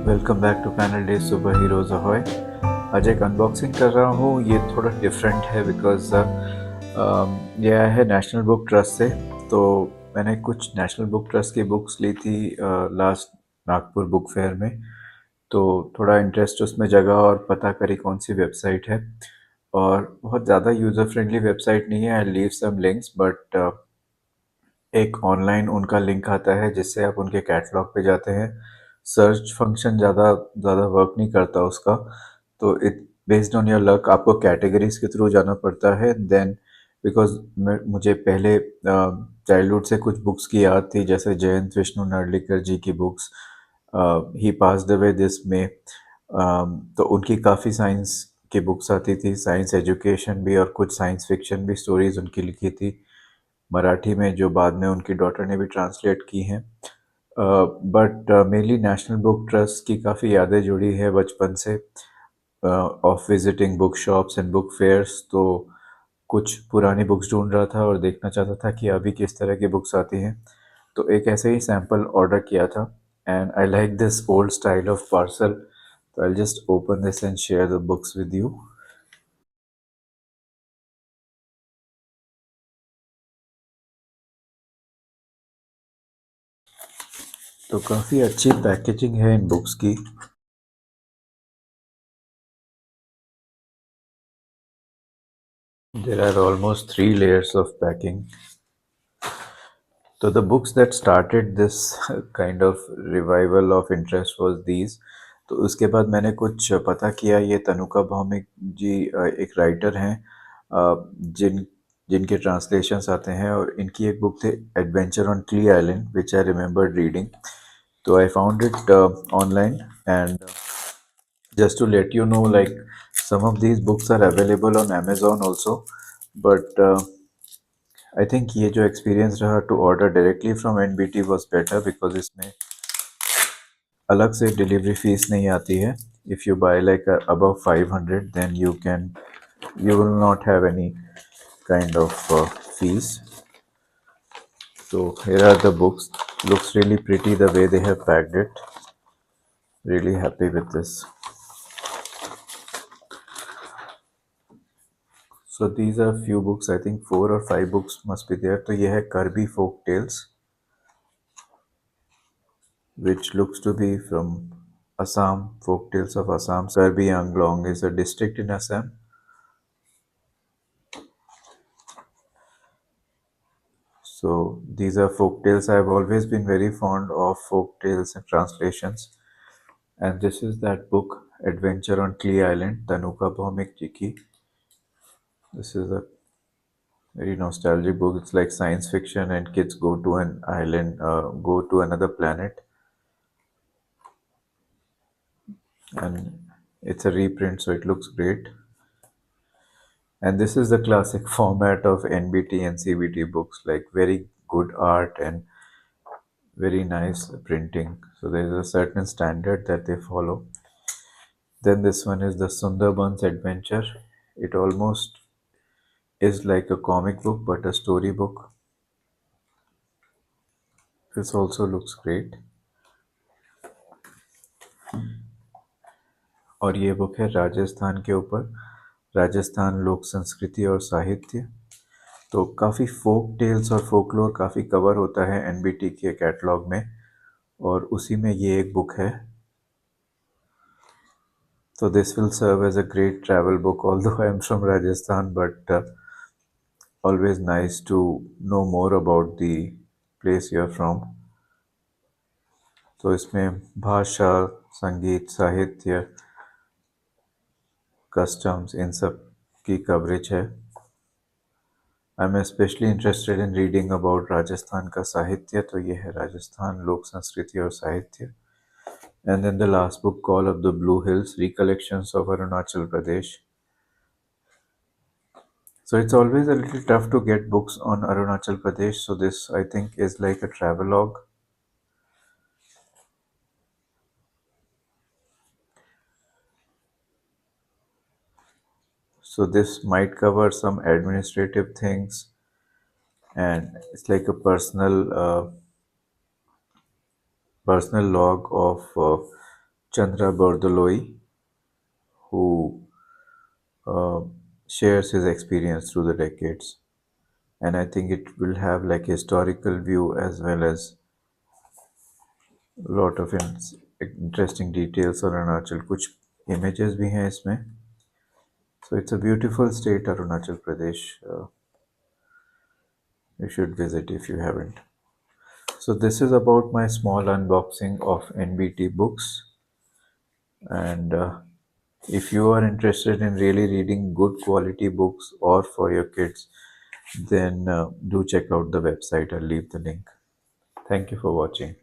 Welcome back to panel day super heroes ahoy. आज एक unboxing कर रहा हूँ। ये थोड़ा डिफरेंट है बिकॉज ये आया है नेशनल बुक ट्रस्ट से। तो मैंने कुछ नेशनल बुक ट्रस्ट की बुक्स ली थी लास्ट नागपुर बुक फेयर में। तो थोड़ा इंटरेस्ट उसमें जगा और पता करी कौन सी वेबसाइट है। और बहुत ज़्यादा यूज़र फ्रेंडली वेबसाइट नहीं है। I leave some links but एक ऑनलाइन उनका लिंक आता है जिससे आप उनके कैटलॉग पे जाते हैं। सर्च फंक्शन ज़्यादा ज़्यादा वर्क नहीं करता उसका। तो it based on your luck आपको कैटेगरीज के थ्रू जाना पड़ता है। देन बिकॉज मुझे पहले चाइल्डहुड से कुछ बुक्स की याद थी, जैसे जयंत विष्णु नार्लिकर जी की books. He passed away this में। तो उनकी काफ़ी साइंस की बुक्स आती थी, साइंस एजुकेशन भी और कुछ साइंस फिक्शन भी स्टोरीज उनकी लिखी थी मराठी में, जो बाद में उनकी डॉटर ने भी ट्रांसलेट की हैं। But mainly National Book Trust की काफ़ी यादें जुड़ी है बचपन से, of visiting book shops and book fairs. तो कुछ पुरानी बुक्स ढूंढ रहा था और देखना चाहता था कि अभी किस तरह की बुक्स आती हैं। तो एक ऐसे ही सैम्पल ऑर्डर किया था and I like this old style of parcel. तो I just open this and share the books with you. तो काफ़ी अच्छी पैकेजिंग है इन बुक्स की। There are almost 3 layers of packing. So the books that started this kind of revival of interest was these. तो उसके बाद मैंने कुछ पता किया। ये तनुका भौमिक जी एक राइटर हैं, जिनके ट्रांसलेशंस आते हैं, और इनकी एक बुक थी adventure on Clee island which I remembered reading. तो I found it online and just to let you know, like, some of these books are available on Amazon also, but I think ये जो experience रहा to order directly from NBT was better because इसमें अलग से delivery fees नहीं आती है. If you buy like above 500, then you will not have any kind of fees. So here are the books. Looks really pretty the way they have packed it. Really happy with this. So these are few books. I think 4 or 5 books must be there. तो ये है Kirby Folk Tales, which looks to be from Assam, Folk Tales of Assam. Kirby Anglong is a district in Assam. So these are folk tales. I've always been very fond of folk tales and translations. And this is that book, Adventure on Klee Island, Tanuka Bhaumik ji ki. This is a very nostalgic book. It's like science fiction, and kids go to an island, go to another planet, and it's a reprint, so it looks great. And this is the classic format of NBT and CBT books, like very good art and very nice printing. So there is a certain standard that they follow. Then this one is the Sundarbans Adventure. It almost is like a comic book but a story book. This also looks great. और ये book है राजस्थान के ऊपर, राजस्थान लोक संस्कृति और साहित्य। तो काफ़ी फोक टेल्स और फोकलोर काफ़ी कवर होता है एनबीटी के कैटलॉग में, और उसी में ये एक बुक है। So this will serve as a great travel book, although I am from Rajasthan, but always nice to know more about the place you are from. तो इसमें भाषा, संगीत, साहित्य, कस्टम्स, इन सब की कवरेज है। I am specially interested in reading about Rajasthan का साहित्य। तो ये है राजस्थान लोक संस्कृति और साहित्य। And then the last book, Call of the Blue Hills, Recollections of Arunachal Pradesh. So it's always a little tough to get books on Arunachal Pradesh. So this, I think, is like a travelogue. So this might cover some administrative things, and it's like a personal log of Chandra Bordoloi, who uh, shares his experience through the decades. And I think it will have like historical view as well as lot of interesting details on Arunachal. कुछ images भी हैं इसमें. So it's a beautiful state, Arunachal Pradesh. You should visit if you haven't. So this is about my small unboxing of NBT books. And if you are interested in really reading good quality books or for your kids, then do check out the website. I'll leave the link. Thank you for watching.